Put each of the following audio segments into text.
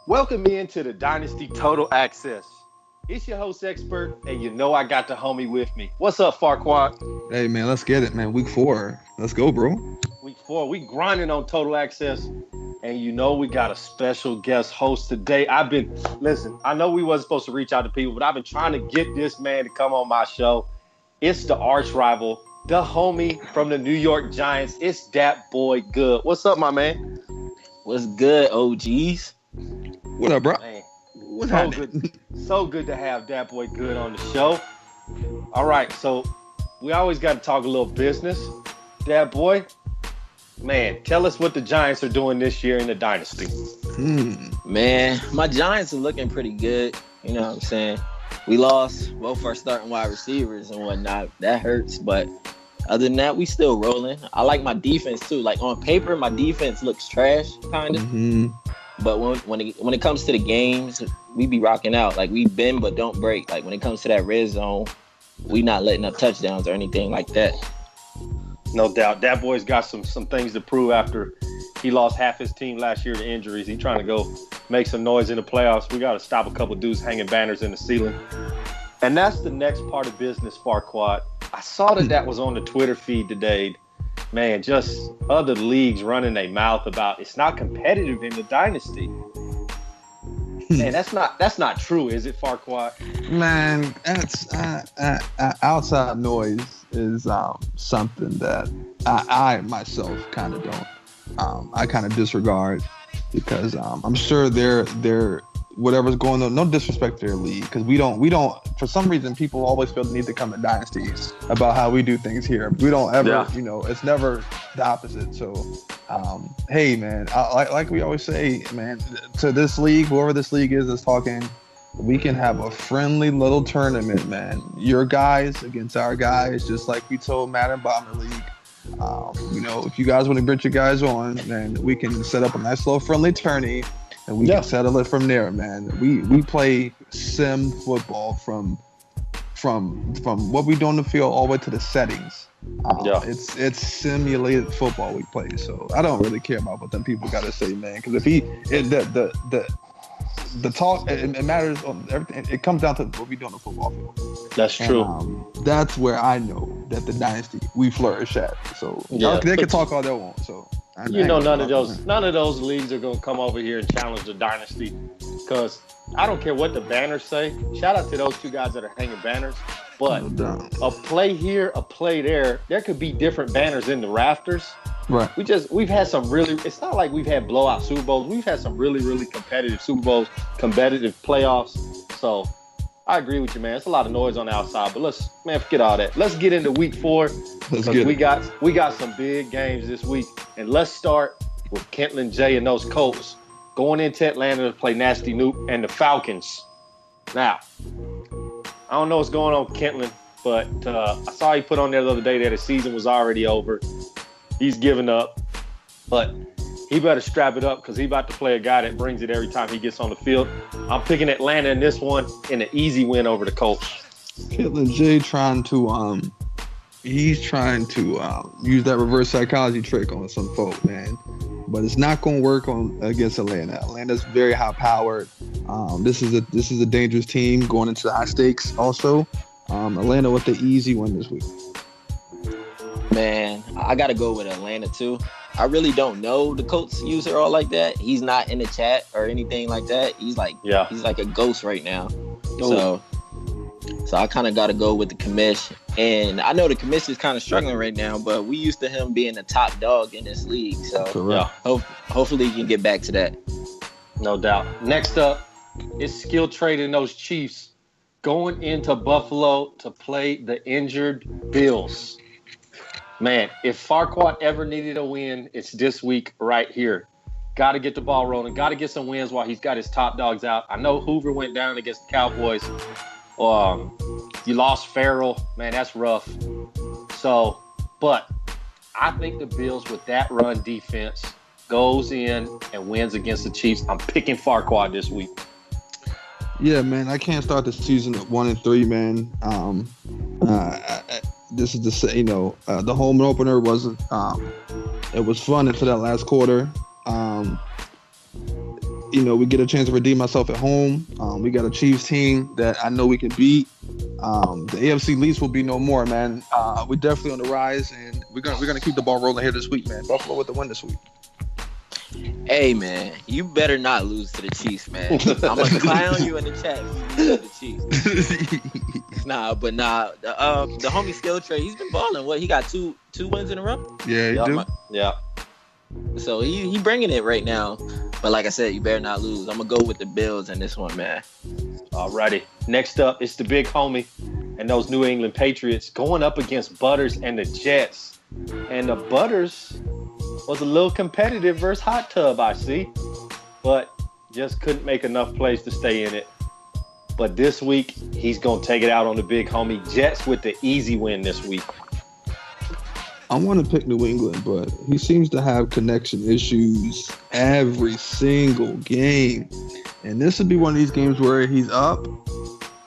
Welcome into the Dynasty Total Access. It's your host expert, and you know I got the homie with me. What's up, Farquad? Hey man, let's get it, man. Week 4, let's go, bro. Week 4, we grinding on Total Access, and you know we got a special guest host today. Listen, I know we wasn't supposed to reach out to people, but I've been trying to get this man to come on my show. It's the arch rival, the homie from the New York Giants. It's that boy Good. What's up, my man? What's good, OGs? What up, bro? Man, What's so good. So good to have that boy Good on the show. All right, so we always got to talk a little business. That boy, man, tell us what the Giants are doing this year in the Dynasty. Man, my Giants are looking pretty good. You know what I'm saying? We lost both our starting wide receivers and whatnot. That hurts, but other than that, we still rolling. I like my defense too. Like on paper, my defense looks trash, kind of. But when it comes to the games, we be rocking out. Like we bend but don't break. Like when it comes to that red zone, we not letting up touchdowns or anything like that. No doubt. That boy's got some things to prove after he lost half his team last year to injuries. He's trying to go make some noise in the playoffs. We got to stop a couple dudes hanging banners in the ceiling. And that's the next part of business, Farquad. I saw that was on the Twitter feed today. Man, just other leagues running their mouth about it's not competitive in the Dynasty. Man, that's not true, is it, Farquad? Man, that's outside noise is something that I myself kind of don't. I kind of disregard because I'm sure they're whatever's going on. No disrespect to their league, because we don't. For some reason, people always feel the need to come to dynasties about how we do things here. We don't ever, it's never the opposite. So, hey, man, like we always say, man, to this league, whoever this league is talking, we can have a friendly little tournament, man. Your guys against our guys, just like we told Madden Bomber League. If you guys want to bring your guys on, then we can set up a nice little friendly tourney. And we can settle it from there, man. We play sim football from what we do on the field all the way to the settings. It's simulated football we play. So I don't really care about what them people got to say, man. Because the talk it matters on everything. It comes down to what we do on the football field. That's true. That's where I know that the dynasty we flourish at. So they can talk all they want. So. None of those leagues are gonna come over here and challenge the dynasty, because I don't care what the banners say. Shout out to those two guys that are hanging banners, but a play here, a play there. There could be different banners in the rafters. Right. We've had some really. It's not like we've had blowout Super Bowls. We've had some really, really competitive Super Bowls, competitive playoffs. So I agree with you, man. It's a lot of noise on the outside, but forget all that. Let's get into week 4. We got some big games this week. And let's start with Kentland J and those Colts going into Atlanta to play Nasty Noop and the Falcons. Now, I don't know what's going on with Kentland, but I saw he put on there the other day that his season was already over. He's giving up, but he better strap it up because he's about to play a guy that brings it every time he gets on the field. I'm picking Atlanta in this one in an easy win over the Colts. Kentland J trying to use that reverse psychology trick on some folk, man. But it's not going to work against Atlanta. Atlanta's very high powered. This is a dangerous team going into the high stakes. Also, Atlanta with the easy win this week. Man, I got to go with Atlanta too. I really don't know the Colts user all like that. He's not in the chat or anything like that. He's like a ghost right now. So I kind of got to go with the commish. And I know the commish is kind of struggling right now, but we used to him being the top dog in this league. So hopefully he can get back to that. No doubt. Next up is skill trading those Chiefs going into Buffalo to play the injured Bills. Man, if Farquad ever needed a win, it's this week right here. Got to get the ball rolling. Got to get some wins while he's got his top dogs out. I know Hoover went down against the Cowboys. You lost Farrell. Man, that's rough. So, but I think the Bills with that run defense goes in and wins against the Chiefs. I'm picking Farquad this week. Yeah, man, I can't start the season at 1-3, man. This is the home opener wasn't. It was fun until that last quarter. we get a chance to redeem ourselves at home. We got a Chiefs team that I know we can beat. The AFC least will be no more, man. We're definitely on the rise, and we're gonna keep the ball rolling here this week, man. Buffalo with the win this week. Hey, man, you better not lose to the Chiefs, man. I'm gonna clown you in the chat if you lose to the Chiefs. The homie Skill Trey, he's been balling. What, he got two wins in a row? Yeah, he do. Yeah. So he bringing it right now. But like I said, you better not lose. I'm gonna go with the Bills in this one, man. Alrighty. Next up, it's the big homie and those New England Patriots going up against Butters and the Jets. And the Butters was a little competitive versus Hot Tub, I see. But just couldn't make enough plays to stay in it. But this week, he's going to take it out on the big homie. Jets with the easy win this week. I want to pick New England, but he seems to have connection issues every single game. And this would be one of these games where he's up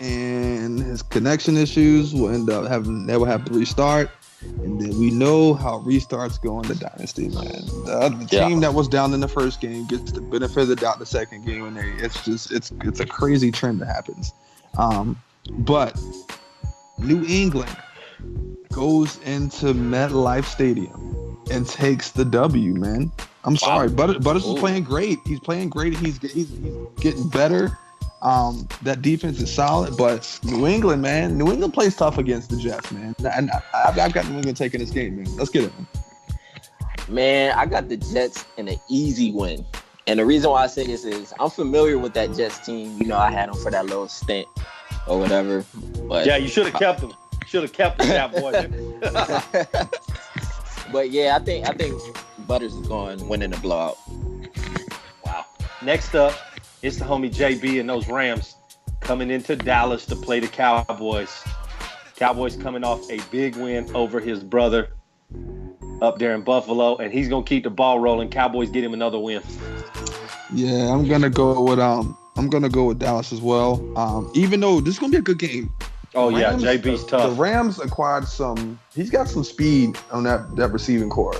and his connection issues will end up they will have to restart. And then we know how restarts go in the Dynasty, man. The team that was down in the first game gets the benefit of the doubt the second game, and it's a crazy trend that happens. But New England goes into MetLife Stadium and takes the W, man. I'm sorry, Butters is playing great. He's playing great. He's getting better. That defense is solid, but New England, man. New England plays tough against the Jets, man. And I've got New England taking this game, man. Let's get it, man. Man, I got the Jets in an easy win. And the reason why I say this is I'm familiar with that Jets team. I had them for that little stint or whatever. But yeah, you should have kept them. Should have kept them, that boy. But yeah, I think Butters is going winning the blowout. Wow. Next up, it's the homie JB and those Rams coming into Dallas to play the Cowboys. Cowboys coming off a big win over his brother up there in Buffalo, and he's gonna keep the ball rolling. Cowboys get him another win. Yeah, I'm gonna go with Dallas as well. Even though this is gonna be a good game. Rams, JB's tough. The Rams acquired he's got some speed on that receiving core.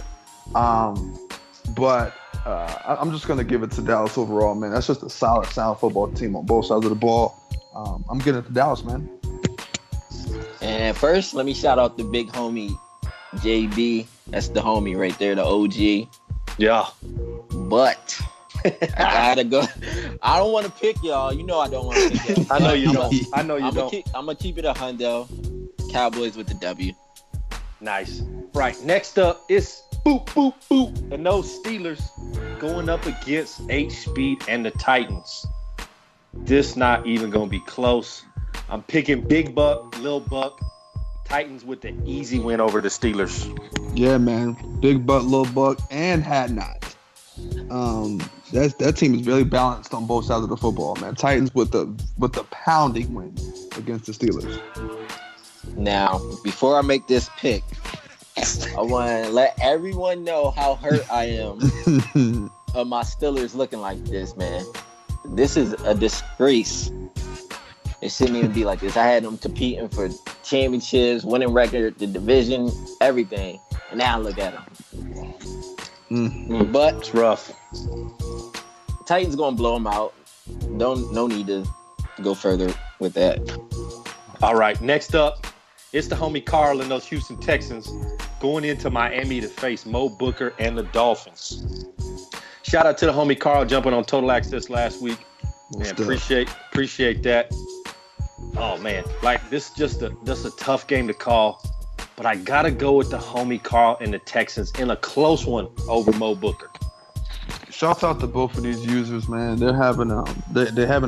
But I'm just going to give it to Dallas overall, man. That's just a solid, sound football team on both sides of the ball. I'm getting it to Dallas, man. And first, let me shout out the big homie, JB. That's the homie right there, the OG. Yeah. But I gotta go. I don't want to pick y'all. I don't want to pick y'all. I know you don't. I'm going to keep it a hundo. Cowboys with the W. Nice. Right. Next up, it's boop, boop, boop. And those Steelers going up against H-Speed and the Titans. This not even going to be close. I'm picking Big Buck, Lil Buck, Titans with the easy win over the Steelers. Yeah, man. Big Buck, Lil Buck, and Hadnot. That team is really balanced on both sides of the football, man. Titans with the pounding win against the Steelers. Now, before I make this pick, I want to let everyone know how hurt I am of my Steelers looking like this, man. This is a disgrace. It shouldn't even be like this. I had them competing for championships, winning record, the division, everything. And now look at them. But it's rough. Titans going to blow them out. No need to go further with that. All right, next up, it's the homie Carl and those Houston Texans going into Miami to face Mo Booker and the Dolphins. Shout out to the homie Carl jumping on Total Access last week. Man, appreciate that. Oh man, like this is just a tough game to call, but I gotta go with the homie Carl and the Texans in a close one over Mo Booker. Shout out to both of these users, man. They're having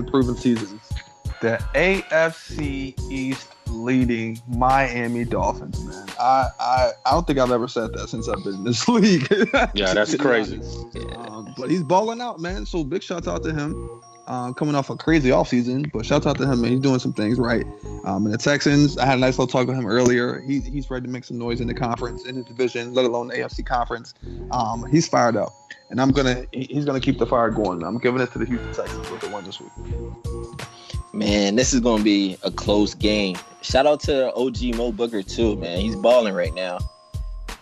proven seasons. The AFC East leading Miami Dolphins, man. I don't think I've ever said that since I've been in this league. Yeah, that's crazy. But he's balling out, man. So big shout out to him. Coming off a crazy offseason, but shout out to him, man. He's doing some things right. And the Texans, I had a nice little talk with him earlier. He's ready to make some noise in the conference, in the division, let alone the AFC conference. He's fired up, and he's gonna keep the fire going. I'm giving it to the Houston Texans with the win this week. Man, this is gonna be a close game. Shout out to OG Mo Booker too, man. He's balling right now.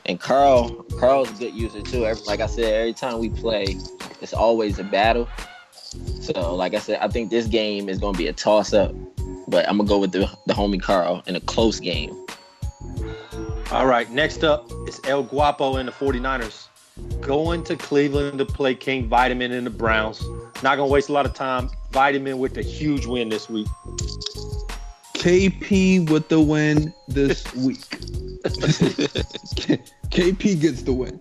And Carl's a good user too. Like I said, every time we play, it's always a battle. So, like I said, I think this game is going to be a toss-up. But I'm going to go with the homie Carl in a close game. All right, next up is El Guapo and the 49ers. Going to Cleveland to play King Vitamin and the Browns. Not going to waste a lot of time. Vitamin with a huge win this week. KP with the win this week. KP gets the win.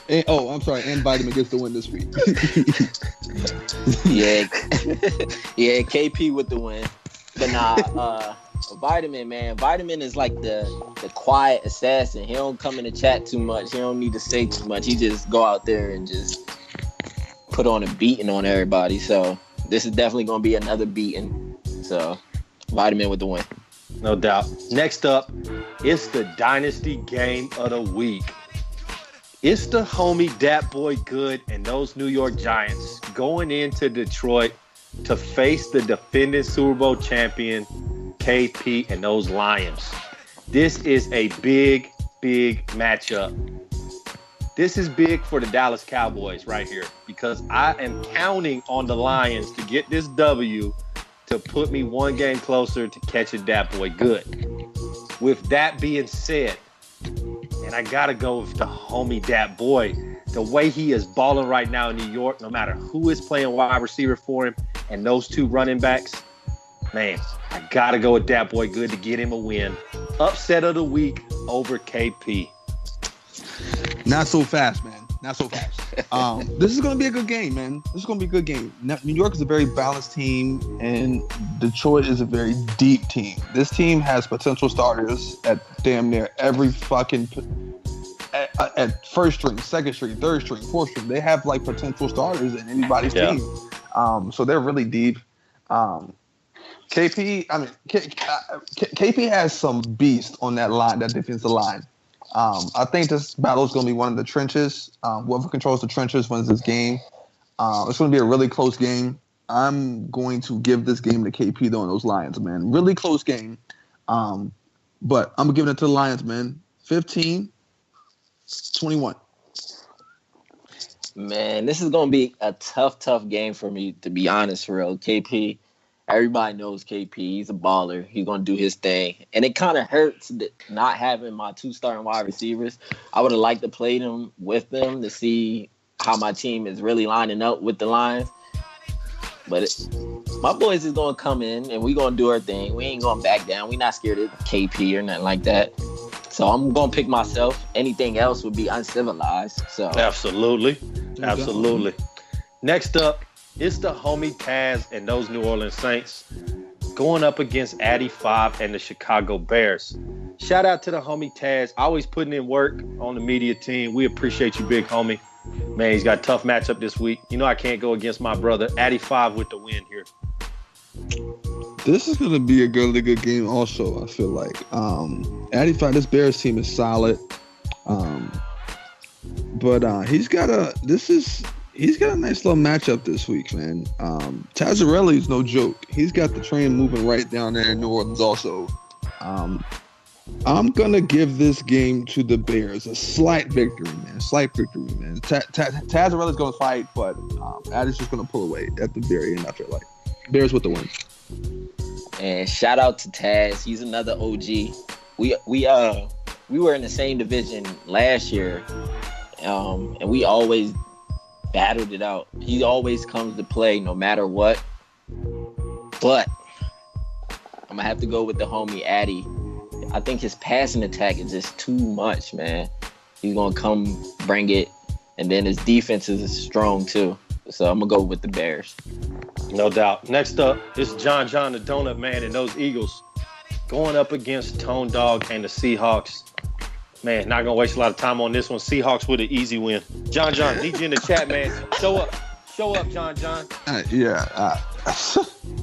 And Vitamin gets the win this week. Yeah, KP with the win. But nah, Vitamin, man. Vitamin is like the quiet assassin. He don't come in the chat too much. He don't need to say too much. He just go out there and just put on a beating on everybody. So this is definitely going to be another beating. So Vitamin with the win. No doubt. Next up, it's the Dynasty Game of the Week. It's the homie Dat Boy Good and those New York Giants going into Detroit to face the defending Super Bowl champion KP and those Lions. This is a big, big matchup. This is big for the Dallas Cowboys right here because I am counting on the Lions to get this W to put me one game closer to catching Dat Boy Good. With that being said, and I got to go with the homie Dat Boy, the way he is balling right now in New York, no matter who is playing wide receiver for him and those two running backs, man, I got to go with Dat Boy Good to get him a win. Upset of the week over KP. Not so fast, man. Not so fast. This is going to be a good game, man. This is going to be a good game. New York is a very balanced team, and Detroit is a very deep team. This team has potential starters at damn near every fucking at first string, second string, third string, fourth string. They have like potential starters in anybody's team. So they're really deep. KP has some beast on that line, that defensive line. I think this battle is going to be one of the trenches. Whoever controls the trenches wins this game. It's going to be a really close game. I'm going to give this game to KP, though, on those Lions, man. Really close game. But I'm giving it to the Lions, man. 15-21. Man, this is going to be a tough game for me, to be honest, for real. KP, everybody knows KP. He's a baller. He's going to do his thing. And it kind of hurts not having my two starting wide receivers. I would have liked to play them with them to see how my team is really lining up with the Lions. But my boys is going to come in, and we're going to do our thing. We ain't going to back down. We're not scared of KP or nothing like that. So I'm going to pick myself. Anything else would be uncivilized. So Absolutely. Next up, it's the homie Taz and those New Orleans Saints going up against Addy 5 and the Chicago Bears. Shout out to the homie Taz, always putting in work on the media team. We appreciate you, big homie. Man, he's got a tough matchup this week. You know I can't go against my brother. Addy 5 with the win here. This is going to be a really good game also, I feel like. Addy 5, this Bears team is solid. But he's got a nice little matchup this week, man. Tazzarelli is no joke. He's got the train moving right down there in New Orleans also. I'm going to give this game to the Bears. A slight victory, man. Tazzarelli's going to fight, but Addy's just going to pull away at the very end, I feel like. Bears with the win. And shout out to Taz. He's another OG. We were in the same division last year, and we always battled it out. He always comes to play no matter what. But I'm gonna have to go with the homie Addy. I think his passing attack is just too much, man. He's gonna come bring it, and then his defense is strong too. So I'm gonna go with the Bears. No doubt. Next up, it's John the Donut Man and those Eagles going up against Tone Dog and the Seahawks. Man, not going to waste a lot of time on this one. Seahawks with an easy win. John, need you in the chat, man. Show up, John.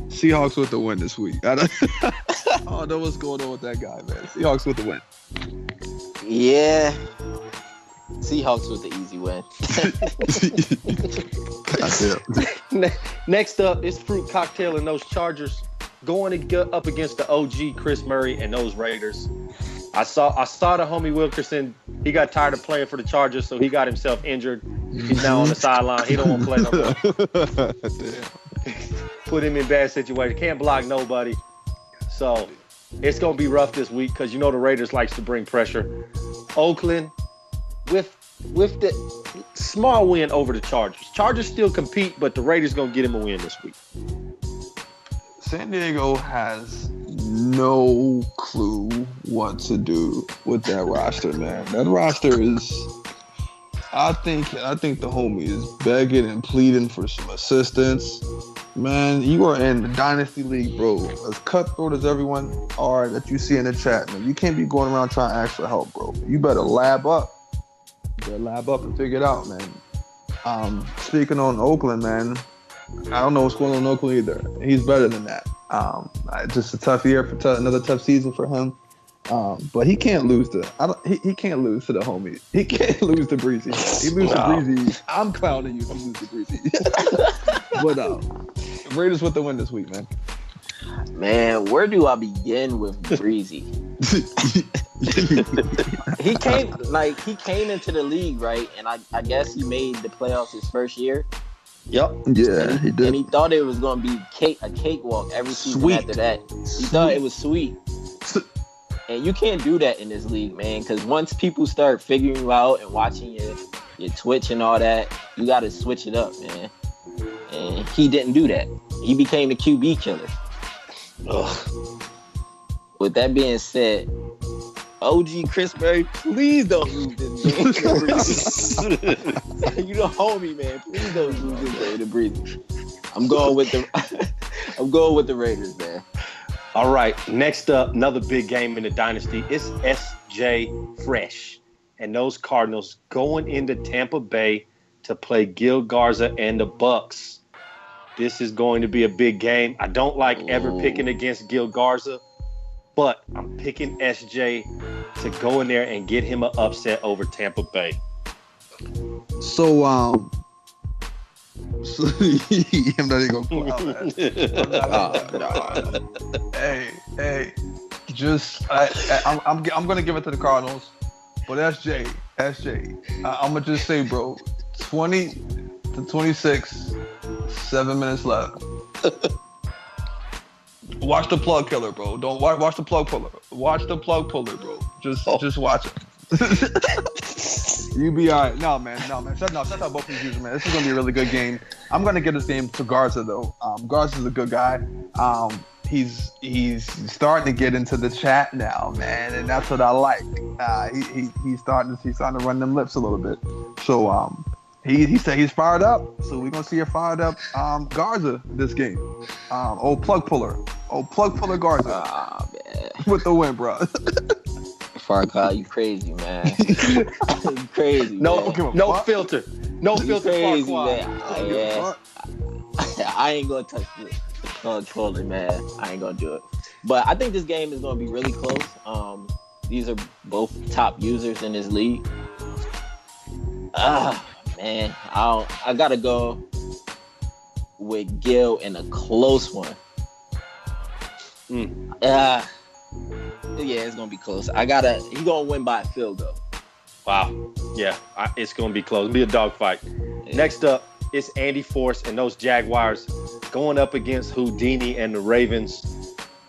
Seahawks with the win this week. I don't know what's going on with that guy, man. Seahawks with the win. Yeah. Seahawks with the easy win. Next up, it's Fruit Cocktail and those Chargers going up against the OG Chris Murray and those Raiders. I saw the homie Wilkerson. He got tired of playing for the Chargers, so he got himself injured. He's now on the sideline. He don't want to play no more. put him in bad situations. Can't block nobody. So it's going to be rough this week because you know the Raiders likes to bring pressure. Oakland with the small win over the Chargers. Chargers still compete, but the Raiders going to get him a win this week. San Diego has no clue what to do with that roster, man. That roster is, I think the homie is begging and pleading for some assistance. Man, you are in the Dynasty League, bro. As cutthroat as everyone are that you see in the chat, man. You can't be going around trying to ask for help, bro. You better lab up. You better lab up and figure it out, man. Speaking on Oakland, man, I don't know what's going on in Oakland either. He's better than that. Just a tough year for another tough season for him. But he can't lose to. He can't lose to the homie. He can't lose to Breezy. He loses to Breezy. I'm clowning you if you lose to Breezy. But Raiders with the win this week, man. Man, where do I begin with Breezy? he came into the league, right? And I guess he made the playoffs his first year. Yep. Yeah, he did. And he thought it was going to be a cakewalk every season after that. He thought it was sweet. And you can't do that in this league, man, because once people start figuring you out and watching your Twitch and all that, you got to switch it up, man. And he didn't do that. He became the QB killer. Ugh. With that being said, OG Chris Berry, please don't lose this game. You the homie, man. Please don't lose this game to Breezy. I'm going with the Raiders, man. All right, next up, another big game in the Dynasty. It's SJ Fresh and those Cardinals going into Tampa Bay to play Gil Garza and the Bucks. This is going to be a big game. I don't like ever picking against Gil Garza, but I'm picking SJ to go in there and get him an upset over Tampa Bay. So, I'm not even gonna clown that. Hey, I'm gonna give it to the Cardinals, but SJ, I'm gonna just say, bro, 20-26, 7 minutes left. Watch the plug killer, bro. Don't watch the plug puller. Watch the plug puller, bro. Just watch it. You be all right. No, man. Shut up, both of you, man. This is gonna be a really good game. I'm gonna give this game to Garza though. Garza's a good guy. He's starting to get into the chat now, man, and that's what I like. He's starting to run them lips a little bit. So he said he's fired up. So we're gonna see a fired up Garza this game. Old plug puller Garza. Oh, man. With the win, bro. Farquaad, you crazy, man. You crazy, no man. filter. No filter, crazy, Farquaad. Man. I ain't gonna touch the plug puller, man. I ain't gonna do it. But I think this game is gonna be really close. These are both top users in this league. Man, I gotta go with Gil in a close one. Yeah, it's gonna be close. He gonna win by a field goal. Wow. Yeah, it's gonna be close. It'll be a dogfight. Yeah. Next up, it's Andy Force and those Jaguars going up against Houdini and the Ravens.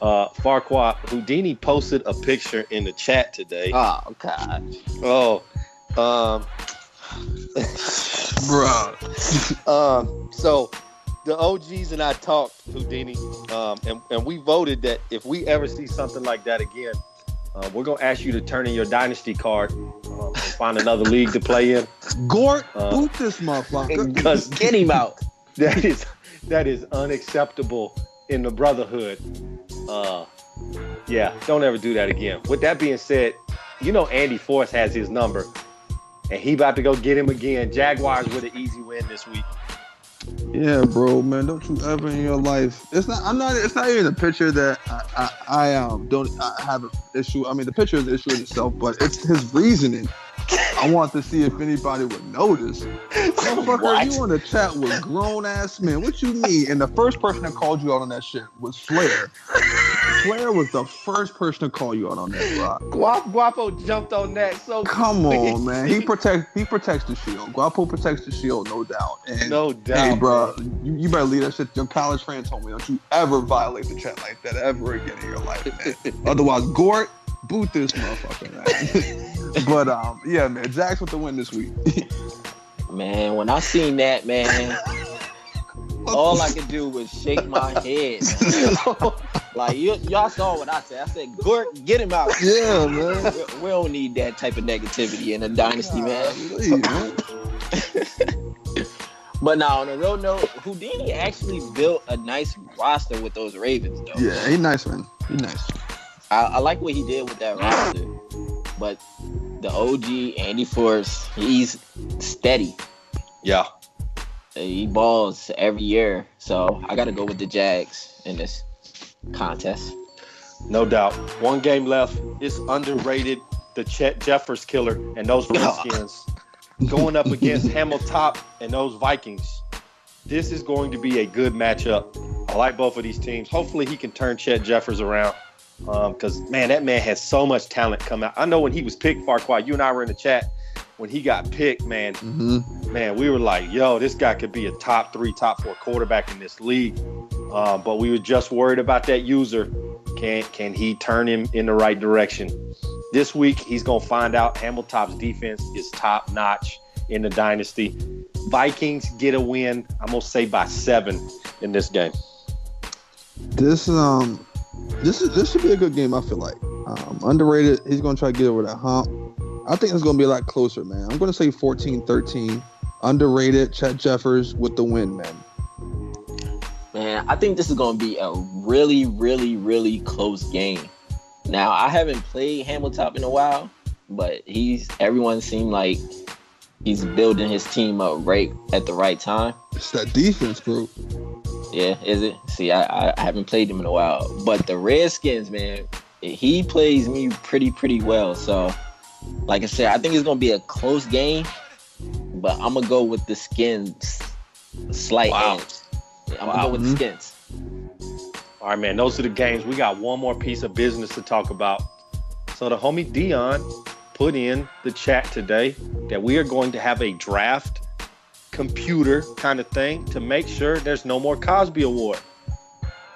Farquaad, Houdini posted a picture in the chat today. Oh God. Oh. Bruh. So the OGs and I talked, Houdini, and we voted that if we ever see something like that again, we're going to ask you to turn in your Dynasty card and find another league to play in. Gort, boot this motherfucker. Because get him out. That is unacceptable in the brotherhood. Yeah, don't ever do that again. With that being said, you know Andy Force has his number, and he about to go get him again. Jaguars with an easy win this week. Yeah, bro, man. Don't you ever in your life? It's not even a picture that I have an issue. I mean, the picture is the issue in itself, but it's his reasoning. I want to see if anybody would notice. Motherfucker, you in the chat with grown ass men. What you mean? And the first person that called you out on that shit was Flair. Flair was the first person to call you out on that, bro. Guapo jumped on that so Come quick. on, man. He protects the shield. Guapo protects the shield, no doubt. And No doubt. hey, bro, you better leave that shit. Your college friend told me, don't you ever violate the chat like that ever again in your life, man. Otherwise, Gort, boot this motherfucker, man. But yeah, man, Jax with the win this week. Man, when I seen that, man, all I could do was shake my head. Like, y'all saw what I said. I said, Gort, get him out. Yeah, man. We don't need that type of negativity in a dynasty, man. But now, on a real note, Houdini actually built a nice roster with those Ravens, though. Yeah, he's nice, man. He's nice. I like what he did with that roster. But the OG, Andy Force, he's steady. Yeah. He balls every year. So I got to go with the Jags in this contest. No doubt. One game left. It's underrated. The Chet Jeffers killer and those Redskins going up against Hamilton and those Vikings. This is going to be a good matchup. I like both of these teams. Hopefully he can turn Chet Jeffers around. Because, man, that man has so much talent come out. I know when he was picked, Farquaad, you and I were in the chat. When he got picked, man, man, we were like, yo, this guy could be a top 3, top 4 quarterback in this league. But we were just worried about that user. Can he turn him in the right direction? This week, he's going to find out. Hamilton's defense is top-notch in the dynasty. Vikings get a win, I'm going to say by 7 in this game. This should be a good game, I feel like. Underrated. He's going to try to get over that hump. I think it's going to be a lot closer, man. I'm going to say 14-13. Underrated. Chet Jeffers with the win, man. Man, I think this is going to be a really, really, really close game. Now, I haven't played Hamilton in a while, but everyone seemed like he's building his team up right at the right time. It's that defense, bro. Yeah, is it? See, I haven't played him in a while. But the Redskins, man, he plays me pretty well. So, like I said, I think it's going to be a close game. But I'm going to go with the Skins. Slight edge. I'm going to go with the Skins. All right, man, those are the games. We got one more piece of business to talk about. So the homie Dion put in the chat today that we are going to have a draft computer kind of thing to make sure there's no more Cosby Award.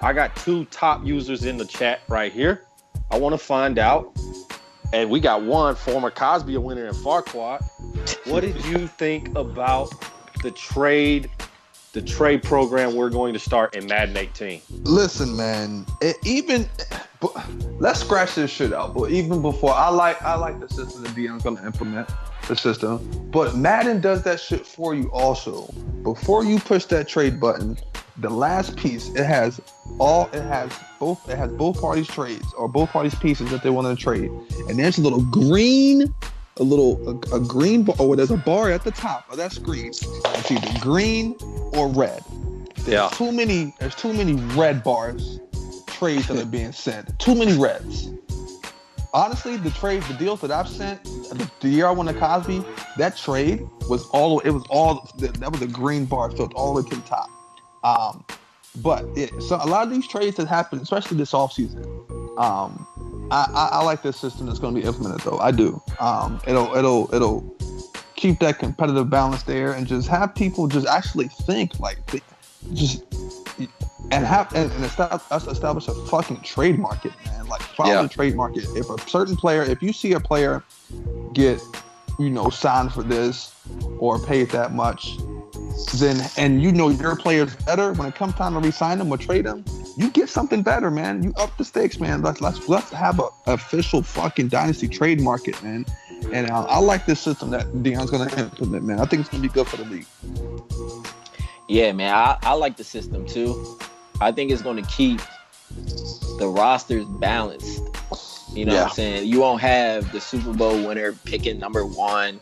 I got 2 top users in the chat right here. I want to find out, and we got one former Cosby winner in Farquaad. What did you think about the trade program we're going to start in Madden 18? Listen, man, let's scratch this shit out. But even before, I like the system that Dion's going to implement. The system, but Madden does that shit for you also. Before you push that trade button, the last piece it has both parties trades or both parties pieces that they want to trade, and there's a green bar, or there's a bar at the top of that screen. It's either green or red. There's too many red bars trades that are being sent. Too many reds. Honestly, the deals that I've sent, the year I won the Cosby, that trade was that was a green bar filled all the way to the top. So a lot of these trades that happen, especially this offseason, I like this system that's going to be implemented though. I do. It'll keep that competitive balance there and just have people just actually think establish a fucking trade market, man. Like follow the trade market. If you see a player get, signed for this or paid that much, and your player's better, when it comes time to re-sign them or trade them, you get something better, man. You up the stakes, man. Let's have an official fucking dynasty trade market, man. And I like this system that Dion's going to implement, man. I think it's going to be good for the league. Yeah, man. I like the system too. I think it's going to keep the rosters balanced. You know what I'm saying? You won't have the Super Bowl winner picking number 1.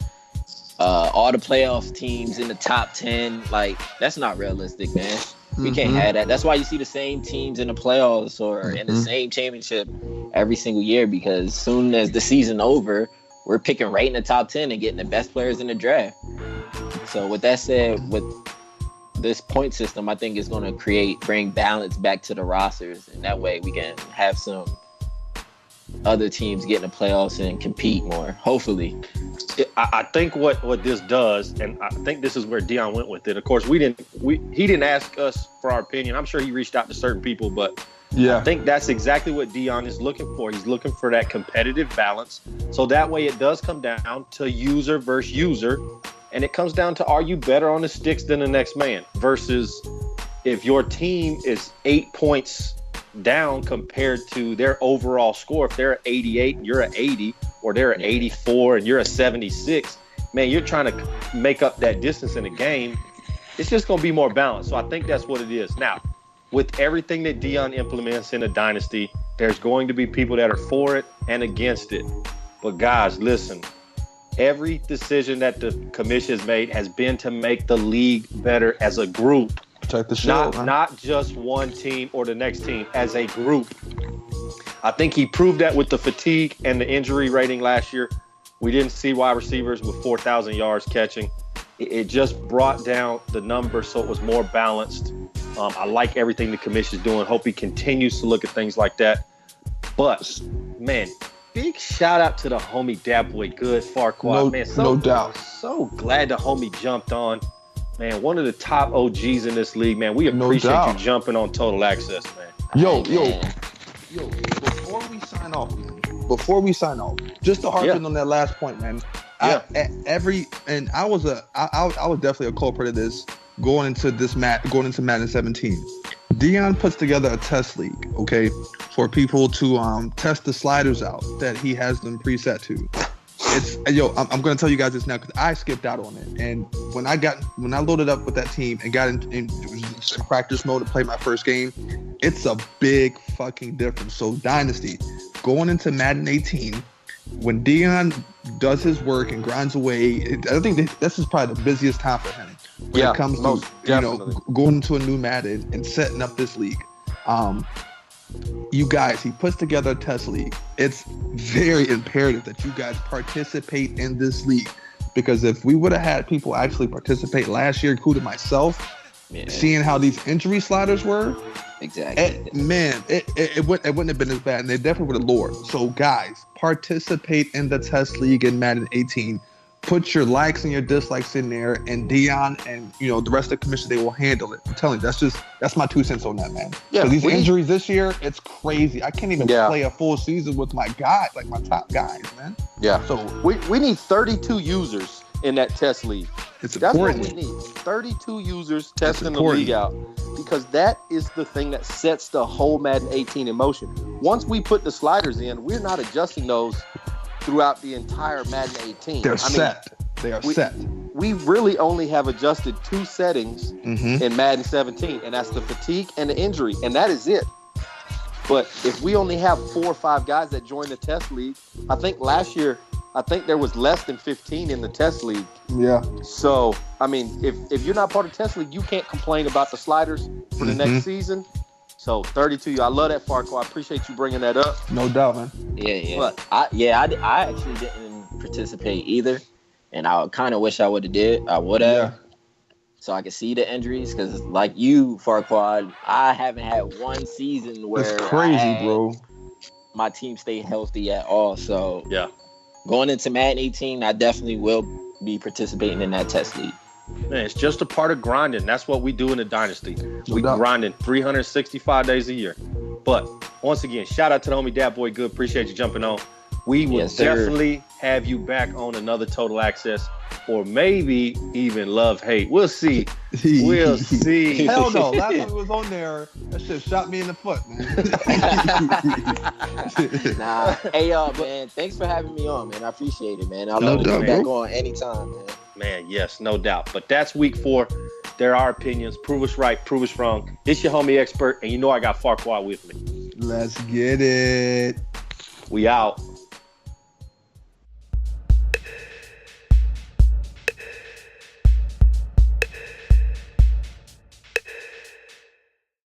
All the playoff teams in the top 10. Like, that's not realistic, man. We can't have that. That's why you see the same teams in the playoffs or in the same championship every single year, because as soon as the season over, we're picking right in the top 10 and getting the best players in the draft. So with that said, with this point system, I think, is going to bring balance back to the rosters, and that way we can have some other teams get in the playoffs and compete more. Hopefully, I think what this does, and I think this is where Dion went with it. Of course, he didn't ask us for our opinion. I'm sure he reached out to certain people, but I think that's exactly what Dion is looking for. He's looking for that competitive balance, so that way it does come down to user versus user, and it comes down to, are you better on the sticks than the next man? Versus if your team is 8 points down compared to their overall score. If they're at 88 and you're at 80, or they're at 84 and you're at 76, man, you're trying to make up that distance in a game. It's just going to be more balanced. So I think that's what it is. Now, with everything that Dion implements in a dynasty, there's going to be people that are for it and against it. But guys, listen, every decision that the commission has made has been to make the league better as a group. Protect the shield, not just one team or the next team, as a group. I think he proved that with the fatigue and the injury rating last year. We didn't see wide receivers with 4,000 yards catching. It just brought down the numbers so it was more balanced. I like everything the commission's doing. Hope he continues to look at things like that. But, man, big shout out to the homie Dat Boy Good Farquaad. No doubt. So glad the homie jumped on. Man, one of the top OGs in this league, man. We appreciate you jumping on Total Access, man. Yo, before we sign off, just to harp in on that last point, man. I was definitely a culprit of this going into Madden 17. Dion puts together a test league, okay, for people to test the sliders out that he has them preset to. I'm gonna tell you guys this now because I skipped out on it. And when I loaded up with that team and got in practice mode to play my first game, it's a big fucking difference. So Dynasty, going into Madden 18, when Dion does his work and grinds away, I think this is probably the busiest time for him when it comes to going into a new Madden and setting up this league. You guys, he puts together a test league. It's very imperative that you guys participate in this league, because if we would have had people actually participate last year, including myself, seeing how these injury sliders were, exactly, it wouldn't have been as bad, and they definitely would have lowered. So guys, participate in the test league in Madden 18. Put your likes and your dislikes in there, and Dion and the rest of the commission, they will handle it. I'm telling you, that's my 2 cents on that, man. Yeah, these injuries this year, it's crazy. I can't even play a full season with my guys, like my top guys, man. Yeah. So we need 32 users in that test league. That's important. What we need. 32 users testing the league out, because that is the thing that sets the whole Madden 18 in motion. Once we put the sliders in, we're not adjusting those throughout the entire Madden 18. They're set. They are set. We really only have adjusted 2 settings in Madden 17, and that's the fatigue and the injury, and that is it. But if we only have 4 or 5 guys that join the test league, I think last year, there was less than 15 in the test league. Yeah. So, I mean, if you're not part of the test league, you can't complain about the sliders for the next season. So 32, I love that, Farquaad. I appreciate you bringing that up. No doubt, man. Yeah. But I actually didn't participate either, and I kind of wish I would have. Yeah. So I could see the injuries, because like you, Farquaad, I haven't had one season where it's crazy, bro. My team stayed healthy at all. So going into Madden 18, I definitely will be participating in that test league. Man, it's just a part of grinding. That's what we do in the Dynasty. We grinding 365 days a year. But once again, shout out to the homie Dat Boy Good. Appreciate you jumping on. We will definitely have you back on another Total Access, or maybe even Love Hate. We'll see. We'll see. Hell no. Last time we was on there, that shit shot me in the foot, man. Nah. Hey, man, thanks for having me on, man. I appreciate it, man. I'll love to be back on anytime, man. Man, yes, no doubt. But that's week 4. There are opinions. Prove us right, prove us wrong. It's your homie expert, and I got Farquaad with me. Let's get it. We out.